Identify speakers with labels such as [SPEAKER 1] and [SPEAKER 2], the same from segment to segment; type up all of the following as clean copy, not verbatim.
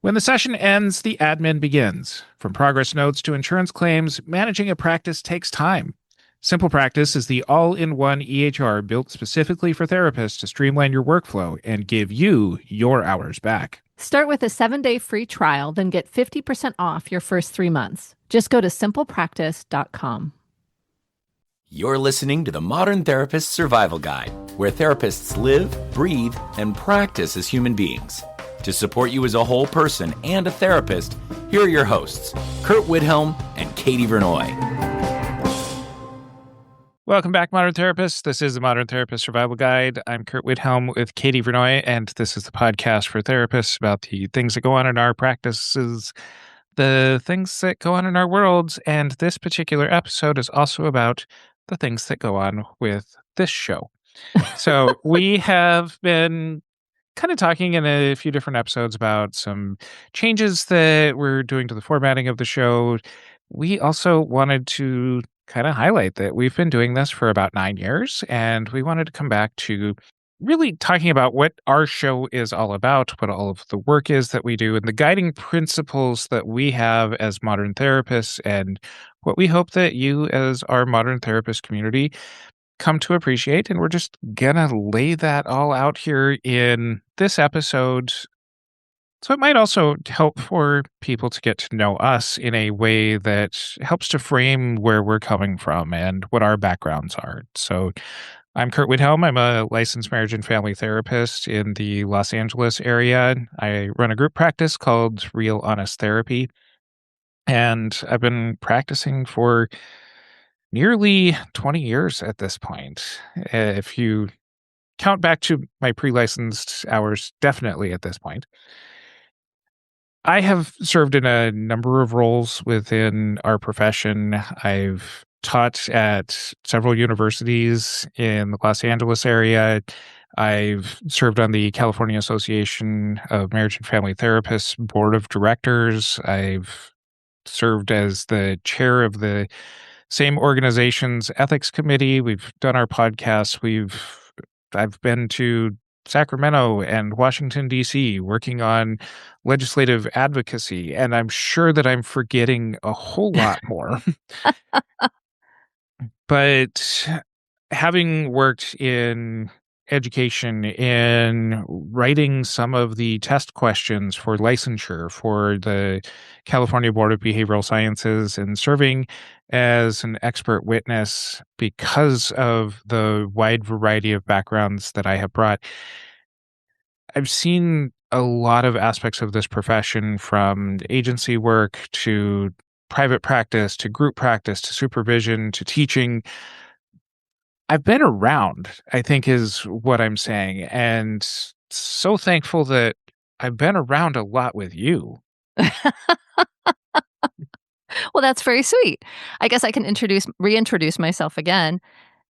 [SPEAKER 1] When the session ends, the admin begins. From progress notes to insurance claims, managing a practice takes time. Simple Practice is the all-in-one EHR built specifically for therapists to streamline your workflow and give you your hours back.
[SPEAKER 2] Start with a 7-day free trial, then get 50% off your first 3 months. Just go to simplepractice.com.
[SPEAKER 3] You're listening to the Modern Therapist Survival Guide, where therapists live, breathe, and practice as human beings. To support you as a whole person and a therapist, here are your hosts, Curt Widhalm and Katie Vernoy.
[SPEAKER 1] Welcome back, Modern Therapists. This is the Modern Therapist Survival Guide. I'm Curt Widhalm with Katie Vernoy, and this is the podcast for therapists about the things that go on in our practices, the things that go on in our worlds, and this particular episode is also about the things that go on with this show. So we have been kind of talking in a few different episodes about some changes that we're doing to the formatting of the show. We also wanted to kind of highlight that we've been doing this for about 9 years, and we wanted to come back to really talking about what our show is all about, what all of the work is that we do, and the guiding principles that we have as modern therapists, and what we hope that you as our modern therapist community come to appreciate. And we're just gonna lay that all out here in this episode. So it might also help for people to get to know us in a way that helps to frame where we're coming from and what our backgrounds are. So I'm Curt Widhalm. I'm a licensed marriage and family therapist in the Los Angeles area. I run a group practice called Real Honest Therapy. And I've been practicing for nearly 20 years at this point. If you count back to my pre-licensed hours, definitely at this point. I have served in a number of roles within our profession. I've taught at several universities in the Los Angeles area. I've served on the California Association of Marriage and Family Therapists Board of Directors. I've served as the chair of the same organization's ethics committee. We've done our podcasts. I've been to Sacramento and Washington, D.C., working on legislative advocacy, and I'm sure that I'm forgetting a whole lot more. But having worked in education, in writing some of the test questions for licensure for the California Board of Behavioral Sciences, and serving as an expert witness because of the wide variety of backgrounds that I have brought, I've seen a lot of aspects of this profession, from agency work to private practice to group practice to supervision to teaching. I've been around, I think is what I'm saying, and so thankful that I've been around a lot with you.
[SPEAKER 2] Well, that's very sweet. I guess I can reintroduce myself again.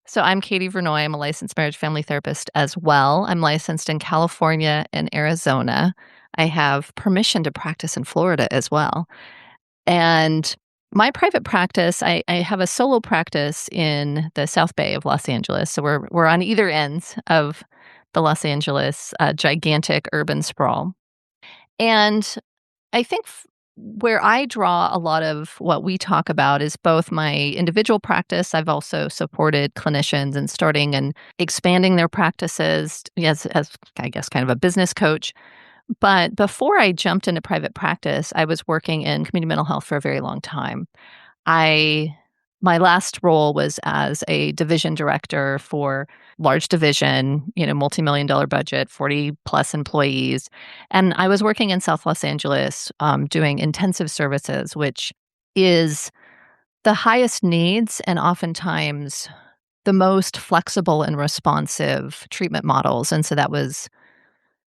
[SPEAKER 2] So I'm Katie Vernoy. I'm a licensed marriage family therapist as well. I'm licensed in California and Arizona. I have permission to practice in Florida as well. And my private practice, I have a solo practice in the South Bay of Los Angeles. So we're on either ends of the Los Angeles gigantic urban sprawl. And I think where I draw a lot of what we talk about is both my individual practice. I've also supported clinicians in starting and expanding their practices as I guess kind of a business coach. But before I jumped into private practice, I was working in community mental health for a very long time. My last role was as a division director for large division, multi-million-dollar budget, 40 plus employees. And I was working in South Los Angeles doing intensive services, which is the highest needs and oftentimes the most flexible and responsive treatment models. And so that was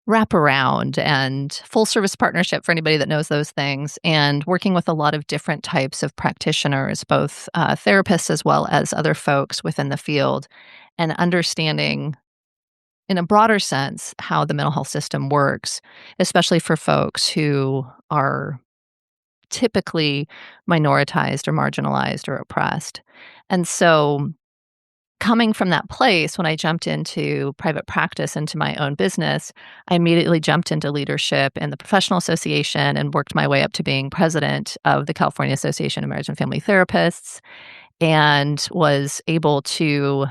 [SPEAKER 2] wraparound and full service partnership for anybody that knows those things, and working with a lot of different types of practitioners, both therapists as well as other folks within the field, and understanding in a broader sense how the mental health system works, especially for folks who are typically minoritized or marginalized or oppressed. And so coming from that place, when I jumped into private practice, into my own business, I immediately jumped into leadership in the professional association and worked my way up to being president of the California Association of Marriage and Family Therapists, and was able to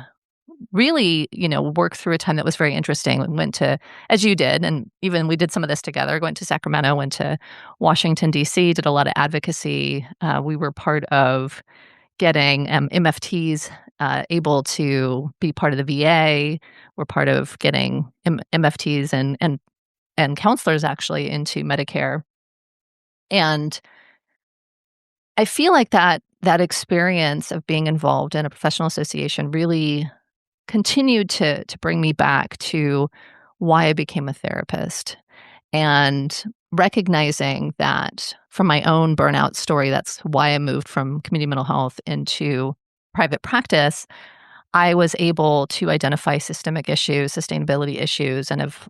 [SPEAKER 2] really, work through a time that was very interesting. We went to, as you did, and even we did some of this together, went to Sacramento, went to Washington, D.C., did a lot of advocacy. We were part of getting MFTs able to be part of the VA. We're part of getting MFTs and counselors actually into Medicare. And I feel like that experience of being involved in a professional association really continued to bring me back to why I became a therapist, and recognizing that from my own burnout story, that's why I moved from community mental health into private practice. I was able to identify systemic issues, sustainability issues, and have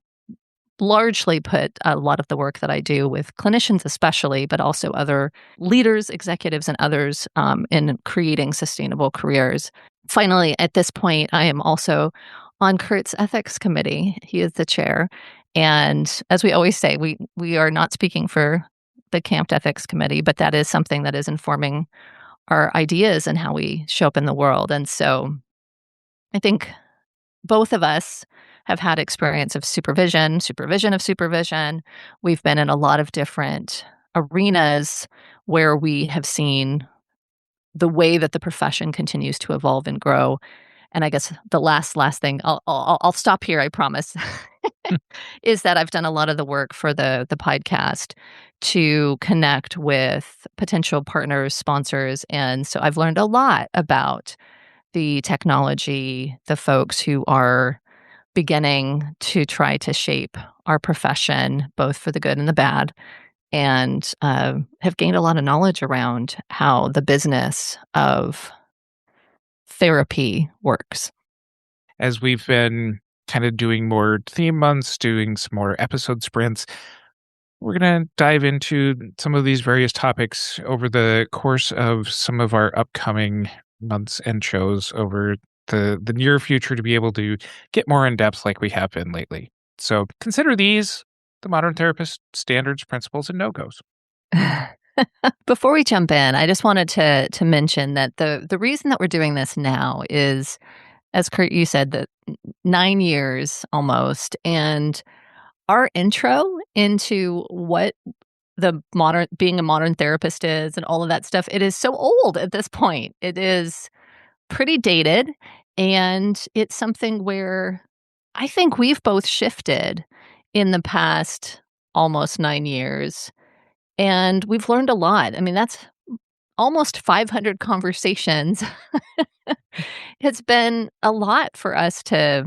[SPEAKER 2] largely put a lot of the work that I do with clinicians especially, but also other leaders, executives, and others in creating sustainable careers. Finally, at this point, I am also on Curt's ethics committee. He is the chair. And as we always say, we are not speaking for the camped ethics committee, but that is something that is informing our ideas and how we show up in the world. And so I think both of us have had experience of supervision of supervision. We've been in a lot of different arenas where we have seen the way that the profession continues to evolve and grow. And I guess the last thing, I'll stop here, I promise, is that I've done a lot of the work for the podcast to connect with potential partners, sponsors. And so I've learned a lot about the technology, the folks who are beginning to try to shape our profession, both for the good and the bad, and have gained a lot of knowledge around how the business of therapy works.
[SPEAKER 1] As we've been kind of doing more theme months, doing some more episode sprints, we're going to dive into some of these various topics over the course of some of our upcoming months and shows over the near future, to be able to get more in depth like we have been lately. So consider these the modern therapist standards, principles, and no-goes.
[SPEAKER 2] Before we jump in, I just wanted to mention that the reason that we're doing this now is, as Curt, you said, that 9 years almost, and our intro into what being a modern therapist is and all of that stuff, it is so old at this point. It is pretty dated, and it's something where I think we've both shifted in the past almost 9 years, and we've learned a lot. I mean, that's almost 500 conversations. It's been a lot for us to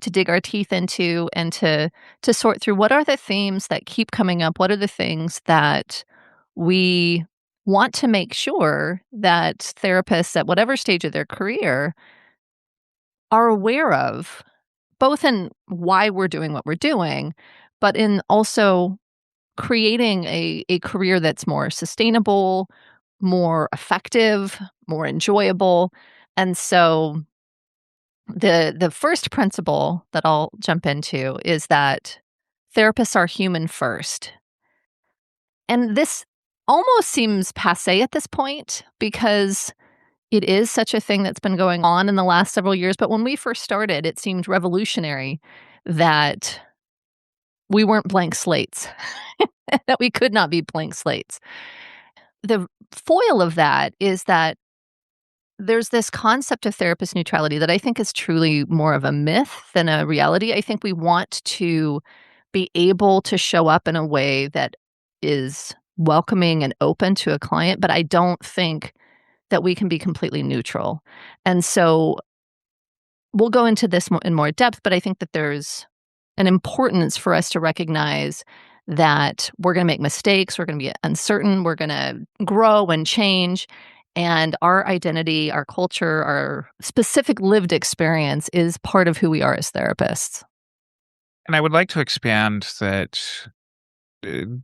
[SPEAKER 2] dig our teeth into and to sort through what are the themes that keep coming up, what are the things that we want to make sure that therapists at whatever stage of their career are aware of, both in why we're doing what we're doing, but in also creating a career that's more sustainable, more effective, more enjoyable. And so the first principle that I'll jump into is that therapists are human first. And this almost seems passé at this point because it is such a thing that's been going on in the last several years. But when we first started, it seemed revolutionary that we weren't blank slates, that we could not be blank slates. The foil of that is that there's this concept of therapist neutrality that I think is truly more of a myth than a reality. I think we want to be able to show up in a way that is welcoming and open to a client, but I don't think that we can be completely neutral. And so we'll go into this in more depth, but I think that there's an importance for us to recognize that we're going to make mistakes, we're going to be uncertain, we're going to grow and change, and our identity, our culture, our specific lived experience is part of who we are as therapists.
[SPEAKER 1] And I would like to expand that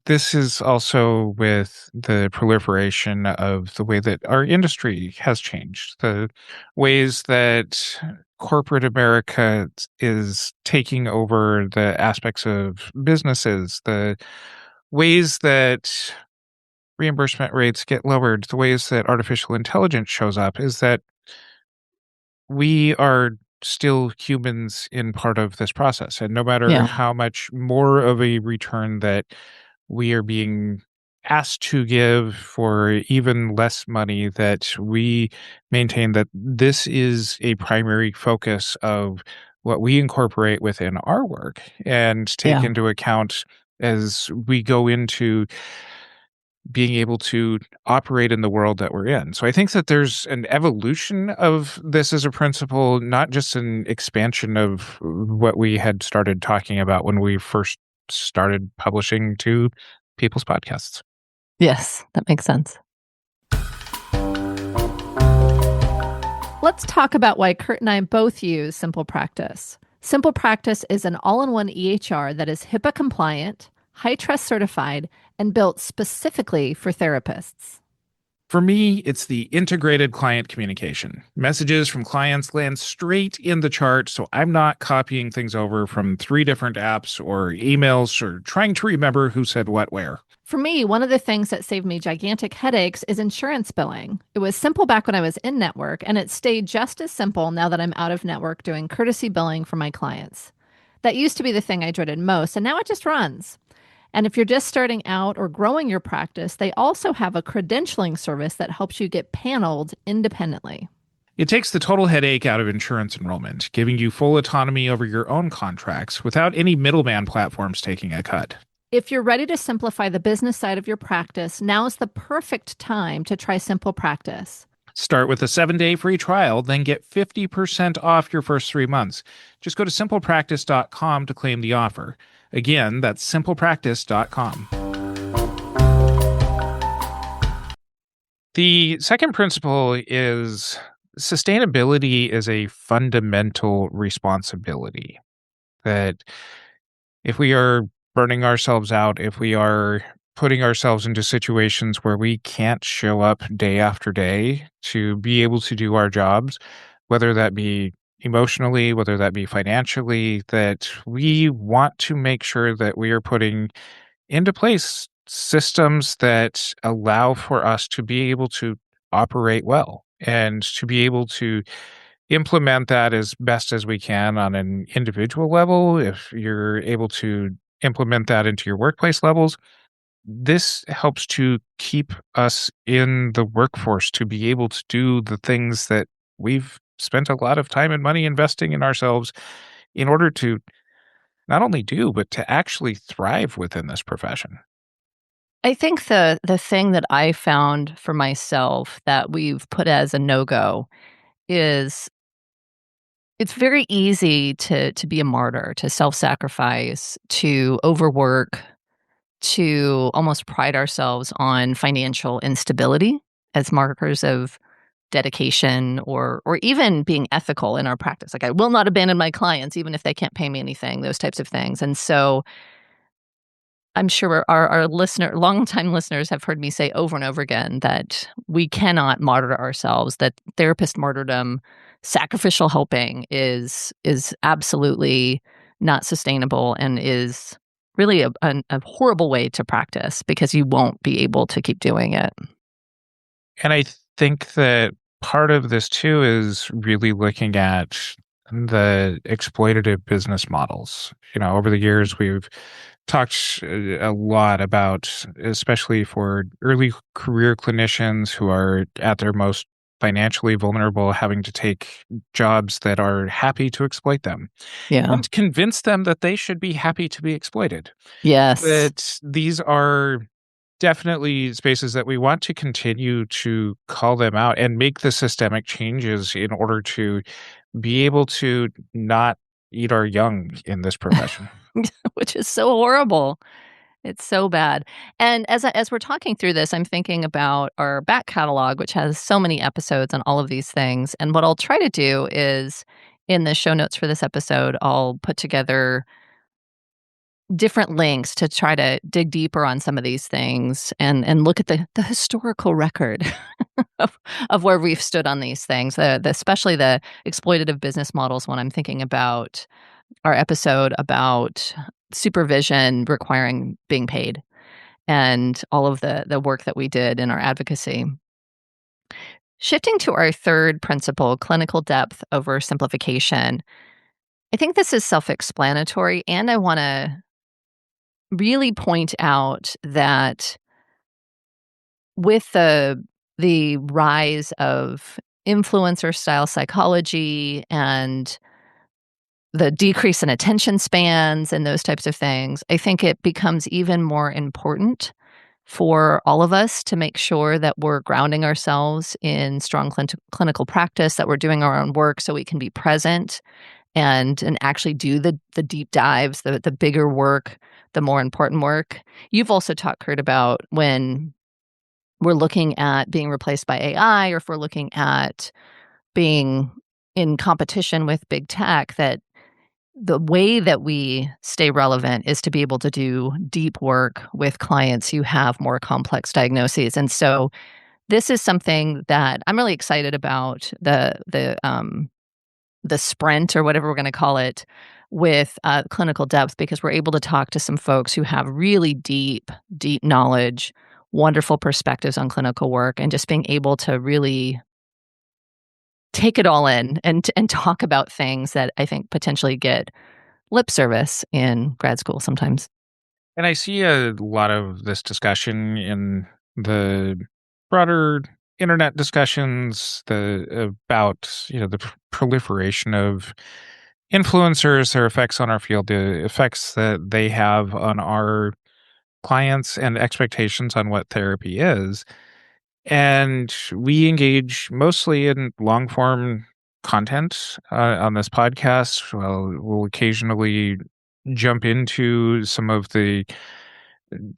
[SPEAKER 1] this is also with the proliferation of the way that our industry has changed, the ways that corporate America is taking over the aspects of businesses, the ways that reimbursement rates get lowered, the ways that artificial intelligence shows up, is that we are still humans in part of this process. And no matter
[SPEAKER 2] Yeah.
[SPEAKER 1] how much more of a return that we are being asked to give for even less money, that we maintain that this is a primary focus of what we incorporate within our work and take
[SPEAKER 2] Yeah.
[SPEAKER 1] into account as we go into being able to operate in the world that we're in. So I think that there's an evolution of this as a principle, not just an expansion of what we had started talking about when we first started publishing to people's podcasts.
[SPEAKER 2] Yes, that makes sense. Let's talk about why Curt and I both use Simple Practice. Simple Practice is an all-in-one EHR that is HIPAA compliant, high trust certified, and built specifically for therapists.
[SPEAKER 1] For me, it's the integrated client communication. Messages from clients land straight in the chart, so I'm not copying things over from 3 different apps or emails or trying to remember who said what where.
[SPEAKER 2] For me, one of the things that saved me gigantic headaches is insurance billing. It was simple back when I was in network, and it stayed just as simple now that I'm out of network doing courtesy billing for my clients. That used to be the thing I dreaded most, and now it just runs. And if you're just starting out or growing your practice, they also have a credentialing service that helps you get paneled independently.
[SPEAKER 1] It takes the total headache out of insurance enrollment, giving you full autonomy over your own contracts without any middleman platforms taking a cut.
[SPEAKER 2] If you're ready to simplify the business side of your practice, now is the perfect time to try Simple Practice.
[SPEAKER 1] Start with a 7-day free trial, then get 50% off your first 3 months. Just go to simplepractice.com to claim the offer. Again, that's simplepractice.com. The second principle is sustainability is a fundamental responsibility. That if we are burning ourselves out, if we are putting ourselves into situations where we can't show up day after day to be able to do our jobs, whether that be emotionally, whether that be financially, that we want to make sure that we are putting into place systems that allow for us to be able to operate well and to be able to implement that as best as we can on an individual level. If you're able to implement that into your workplace levels, this helps to keep us in the workforce to be able to do the things that we've spent a lot of time and money investing in ourselves in order to not only do, but to actually thrive within this profession.
[SPEAKER 2] I think the thing that I found for myself that we've put as a no-go is it's very easy to be a martyr, to self-sacrifice, to overwork, to almost pride ourselves on financial instability as markers of dedication or even being ethical in our practice. Like, I will not abandon my clients even if they can't pay me anything, those types of things. And so I'm sure our longtime listeners have heard me say over and over again that we cannot martyr ourselves, that therapist martyrdom, sacrificial helping is absolutely not sustainable and is really a horrible way to practice because you won't be able to keep doing it.
[SPEAKER 1] And I think that part of this too is really looking at the exploitative business models. Over the years, we've talked a lot about, especially for early career clinicians who are at their most financially vulnerable, having to take jobs that are happy to exploit them
[SPEAKER 2] Yeah.
[SPEAKER 1] and convince them that they should be happy to be exploited.
[SPEAKER 2] Yes.
[SPEAKER 1] That these are definitely spaces that we want to continue to call them out and make the systemic changes in order to be able to not eat our young in this profession.
[SPEAKER 2] Which is so horrible. It's so bad. And as we're talking through this, I'm thinking about our back catalog, which has so many episodes on all of these things. And what I'll try to do is in the show notes for this episode, I'll put together different links to try to dig deeper on some of these things and look at the historical record of where we've stood on these things, especially the exploitative business models when I'm thinking about our episode about supervision requiring being paid and all of the work that we did in our advocacy. Shifting to our third principle, clinical depth over simplification, I think this is self-explanatory, and I want to really point out that with the rise of influencer style psychology and the decrease in attention spans and those types of things, I think it becomes even more important for all of us to make sure that we're grounding ourselves in strong clinical practice, that we're doing our own work so we can be present and actually do the deep dives, the bigger work, the more important work. You've also talked, Curt, about when we're looking at being replaced by AI, or if we're looking at being in competition with big tech, that the way that we stay relevant is to be able to do deep work with clients who have more complex diagnoses. And so this is something that I'm really excited about, the sprint, or whatever we're going to call it, with clinical depth, because we're able to talk to some folks who have really deep knowledge, wonderful perspectives on clinical work, and just being able to really take it all in and talk about things that I think potentially get lip service in grad school sometimes.
[SPEAKER 1] And I see a lot of this discussion in the broader internet discussions about the proliferation of influencers, their effects on our field, the effects that they have on our clients, and expectations on what therapy is. And we engage mostly in long form content on this podcast. Well, we'll occasionally jump into some of the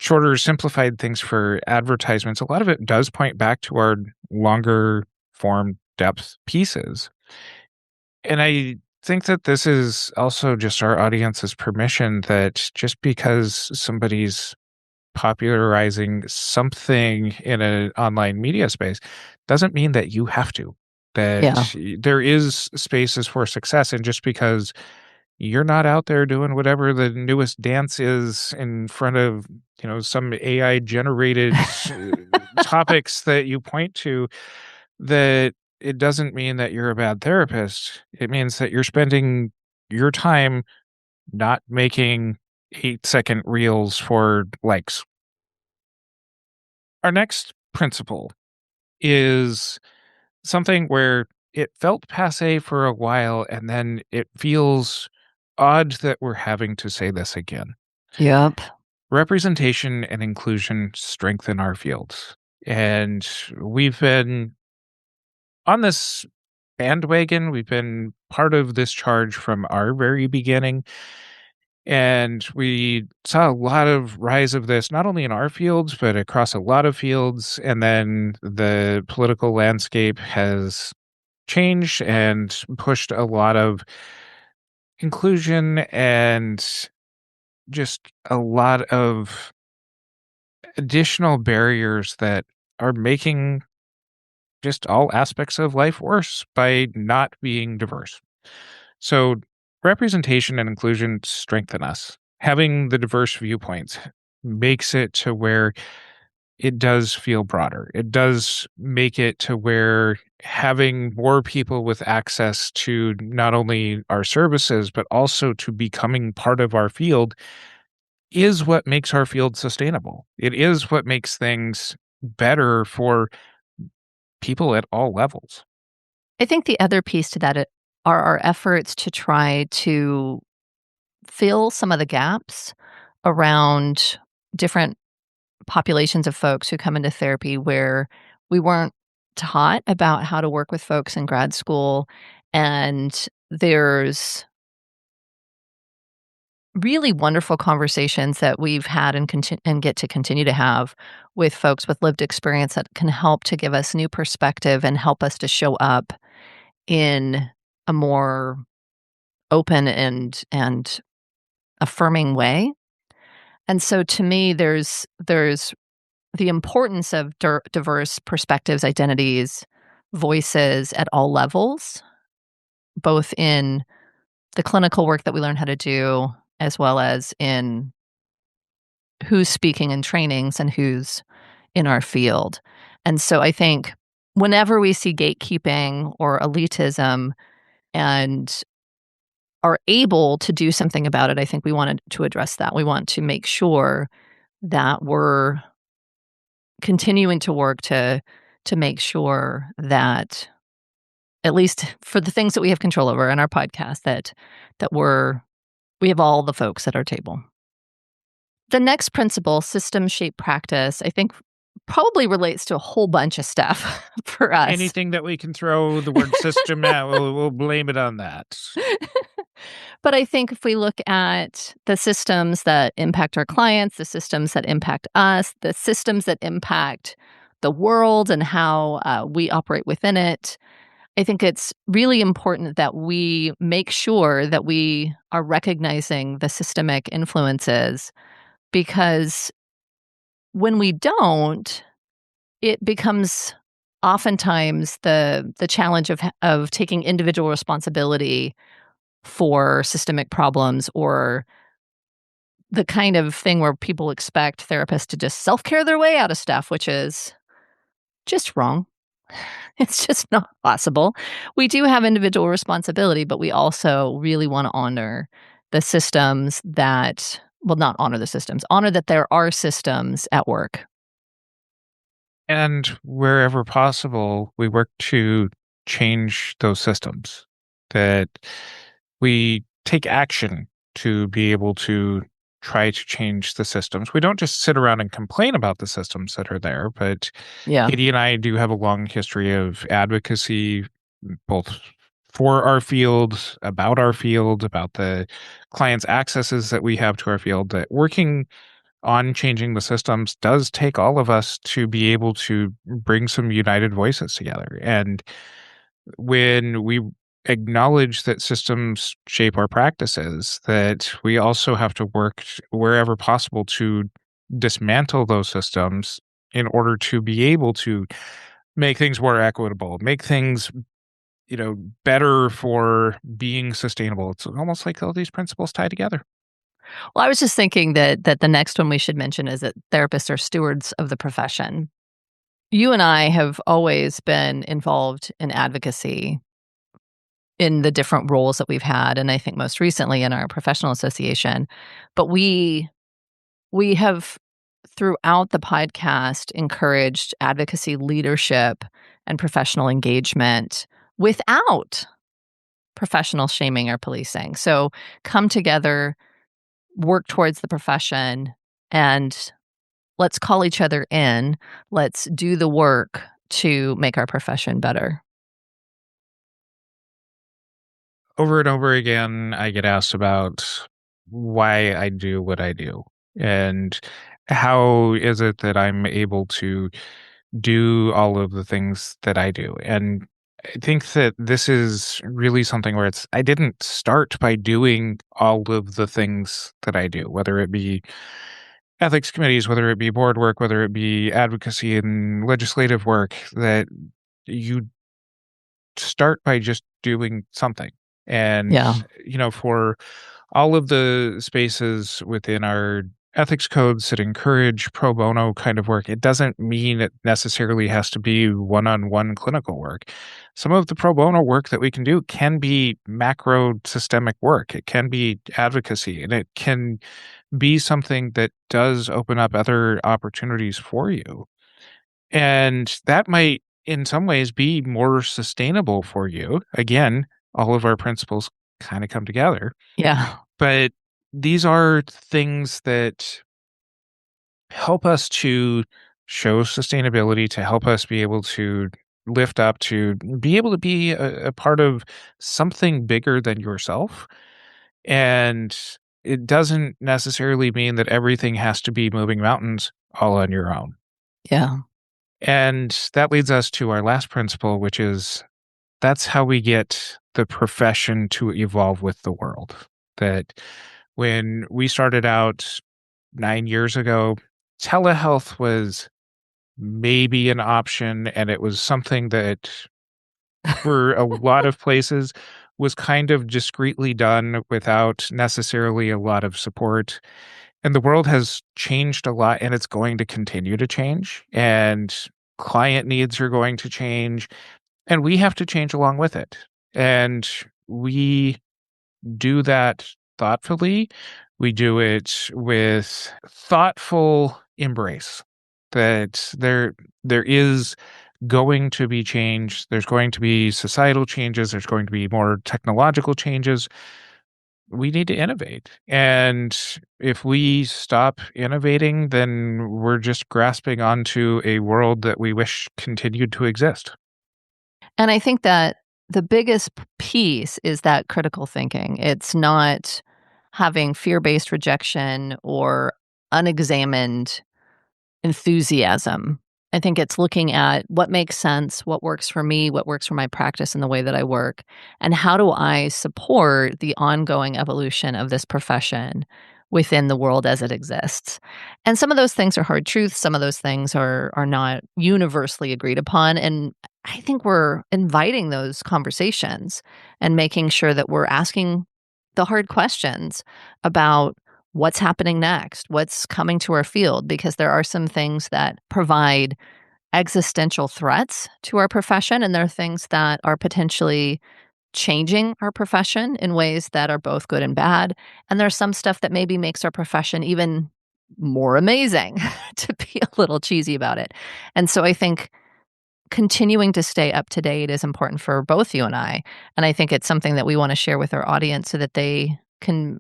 [SPEAKER 1] shorter, simplified things for advertisements. A lot of it does point back to our longer form depth pieces. And I think that this is also just our audience's permission that just because somebody's popularizing something in an online media space doesn't mean that you have to.
[SPEAKER 2] Yeah.
[SPEAKER 1] There is spaces for success, and just because you're not out there doing whatever the newest dance is in front of some AI generated topics that you point to, that it doesn't mean that you're a bad therapist. It means that you're spending your time not making 8-second reels for likes. Our next principle is something where it felt passé for a while, and then it feels odd that we're having to say this again.
[SPEAKER 2] Yep.
[SPEAKER 1] Representation and inclusion strengthen our fields. And we've been on this bandwagon. We've been part of this charge from our very beginning. And we saw a lot of rise of this, not only in our fields, but across a lot of fields. And then the political landscape has changed and pushed a lot of inclusion and just a lot of additional barriers that are making just all aspects of life worse by not being diverse. So representation and inclusion strengthen us. Having the diverse viewpoints makes it to where it does feel broader. It does make it to where having more people with access to not only our services, but also to becoming part of our field is what makes our field sustainable. It is what makes things better for people at all levels.
[SPEAKER 2] I think the other piece to that are our efforts to try to fill some of the gaps around different populations of folks who come into therapy where we weren't taught about how to work with folks in grad school. And there's really wonderful conversations that we've had and get to continue to have with folks with lived experience that can help to give us new perspective and help us to show up in a more open and affirming way And so to me, there's the importance of diverse perspectives, identities, voices at all levels, both in the clinical work that we learn how to do, as well as in who's speaking in trainings and who's in our field. And so I think whenever we see gatekeeping or elitism and are able to do something about it, I think we wanted to address that. We want to make sure that we're continuing to work to make sure that, at least for the things that we have control over in our podcast, that we have all the folks at our table. The next principle, system shape practice, I think probably relates to a whole bunch of stuff for us.
[SPEAKER 1] Anything that we can throw the word system at, we'll blame it on that.
[SPEAKER 2] But I think if we look at the systems that impact our clients, the systems that impact us, the systems that impact the world and how we operate within it, I think it's really important that we make sure that we are recognizing the systemic influences, because when we don't, it becomes oftentimes the challenge of taking individual responsibility for systemic problems, or the kind of thing where people expect therapists to just self-care their way out of stuff, which is just wrong. It's just not possible. We do have individual responsibility, but we also really want to honor the systems that, well, not honor the systems, honor that there are systems at work.
[SPEAKER 1] And wherever possible, we work to change those systems, that we take action to be able to try to change the systems. We don't just sit around and complain about the systems that are there, but
[SPEAKER 2] Yeah.
[SPEAKER 1] Katie and I do have a long history of advocacy, both for our field, about the clients' accesses that we have to our field, that working on changing the systems does take all of us to be able to bring some united voices together. And when we acknowledge that systems shape our practices, that we also have to work wherever possible to dismantle those systems in order to be able to make things more equitable, make things, better for being sustainable. It's almost like all these principles tie together.
[SPEAKER 2] Well, I was just thinking that the next one we should mention is that therapists are stewards of the profession. You and I have always been involved in advocacy in the different roles that we've had, and I think most recently in our professional association. But we have, throughout the podcast, encouraged advocacy leadership and professional engagement without professional shaming or policing. So come together, work towards the profession, and let's call each other in. Let's do the work to make our profession better.
[SPEAKER 1] Over and over again, I get asked about why I do what I do, and how is it that I'm able to do all of the things that I do. And I think that this is really something where I didn't start by doing all of the things that I do, whether it be ethics committees, whether it be board work, whether it be advocacy and legislative work, that you start by just doing something. And,
[SPEAKER 2] Yeah.
[SPEAKER 1] For all of the spaces within our ethics codes that encourage pro bono kind of work, it doesn't mean it necessarily has to be one-on-one clinical work. Some of the pro bono work that we can do can be macro systemic work. It can be advocacy, and it can be something that does open up other opportunities for you. And that might, in some ways, be more sustainable for you. Again, all of our principles kind of come together.
[SPEAKER 2] Yeah.
[SPEAKER 1] But these are things that help us to show sustainability, to help us be able to lift up, to be able to be a part of something bigger than yourself. And it doesn't necessarily mean that everything has to be moving mountains all on your own.
[SPEAKER 2] Yeah.
[SPEAKER 1] And that leads us to our last principle, which is that's how we get the profession to evolve with the world. That when we started out 9 years ago, telehealth was maybe an option, and it was something that for a lot of places was kind of discreetly done without necessarily a lot of support. And the world has changed a lot, and it's going to continue to change, and client needs are going to change, and we have to change along with it. And we do that thoughtfully. We do it with thoughtful embrace that there is going to be change. There's going to be societal changes. There's going to be more technological changes. We need to innovate. And if we stop innovating, then we're just grasping onto a world that we wish continued to exist.
[SPEAKER 2] And I think that the biggest piece is that critical thinking. It's not having fear-based rejection or unexamined enthusiasm. I think it's looking at what makes sense, what works for me, what works for my practice and the way that I work, and how do I support the ongoing evolution of this profession within the world as it exists. And some of those things are hard truths. Some of those things are not universally agreed upon. And I think we're inviting those conversations and making sure that we're asking the hard questions about what's happening next, what's coming to our field, because there are some things that provide existential threats to our profession, and there are things that are potentially changing our profession in ways that are both good and bad. And there's some stuff that maybe makes our profession even more amazing, to be a little cheesy about it. And so I think continuing to stay up to date is important for both you and I. And I think it's something that we want to share with our audience so that they can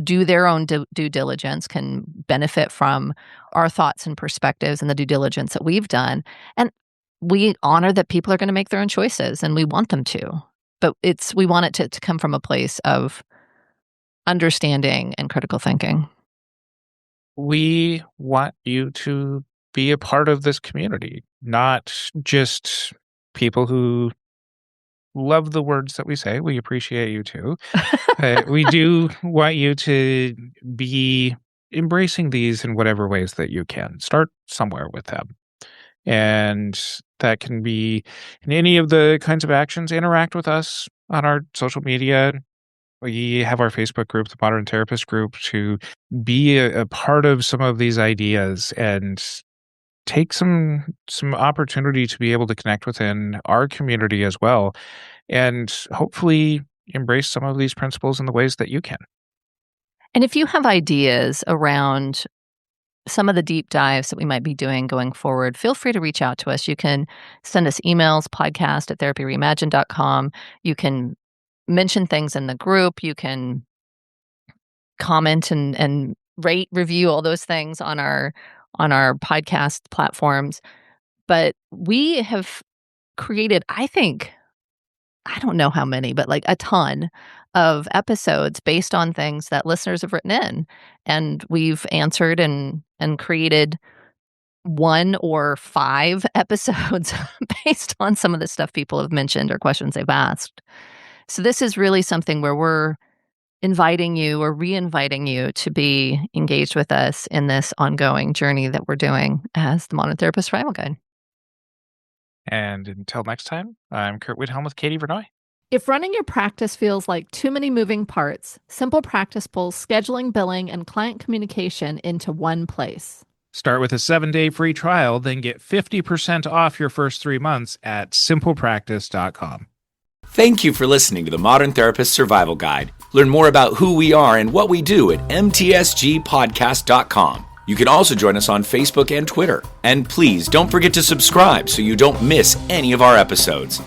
[SPEAKER 2] do their own due diligence, can benefit from our thoughts and perspectives and the due diligence that we've done. And we honor that people are going to make their own choices, and we want them to. But we want it to come from a place of understanding and critical thinking.
[SPEAKER 1] We want you to be a part of this community, not just people who love the words that we say. We appreciate you too. We do want you to be embracing these in whatever ways that you can. Start somewhere with them. And that can be in any of the kinds of actions. Interact with us on our social media. We have our Facebook group, the Modern Therapist Group, to be a part of some of these ideas and take some opportunity to be able to connect within our community as well, and hopefully embrace some of these principles in the ways that you can.
[SPEAKER 2] And if you have ideas around some of the deep dives that we might be doing going forward, feel free to reach out to us. You can send us emails, podcast@therapyreimagined.com. You can mention things in the group. You can comment and rate, review, all those things on our podcast platforms. But we have created, I think, I don't know how many, but like a ton of episodes based on things that listeners have written in. And we've answered and created 1 or 5 episodes based on some of the stuff people have mentioned or questions they've asked. So this is really something where we're inviting you or re-inviting you to be engaged with us in this ongoing journey that we're doing as the Modern Therapist Survival Guide.
[SPEAKER 1] And until next time, I'm Curt Widhalm with Katie Vernoy.
[SPEAKER 4] If running your practice feels like too many moving parts, Simple Practice pulls scheduling, billing, and client communication into one place.
[SPEAKER 1] Start with a 7-day free trial, then get 50% off your first 3 months at simplepractice.com.
[SPEAKER 3] Thank you for listening to the Modern Therapist Survival Guide. Learn more about who we are and what we do at mtsgpodcast.com. You can also join us on Facebook and Twitter. And please don't forget to subscribe so you don't miss any of our episodes.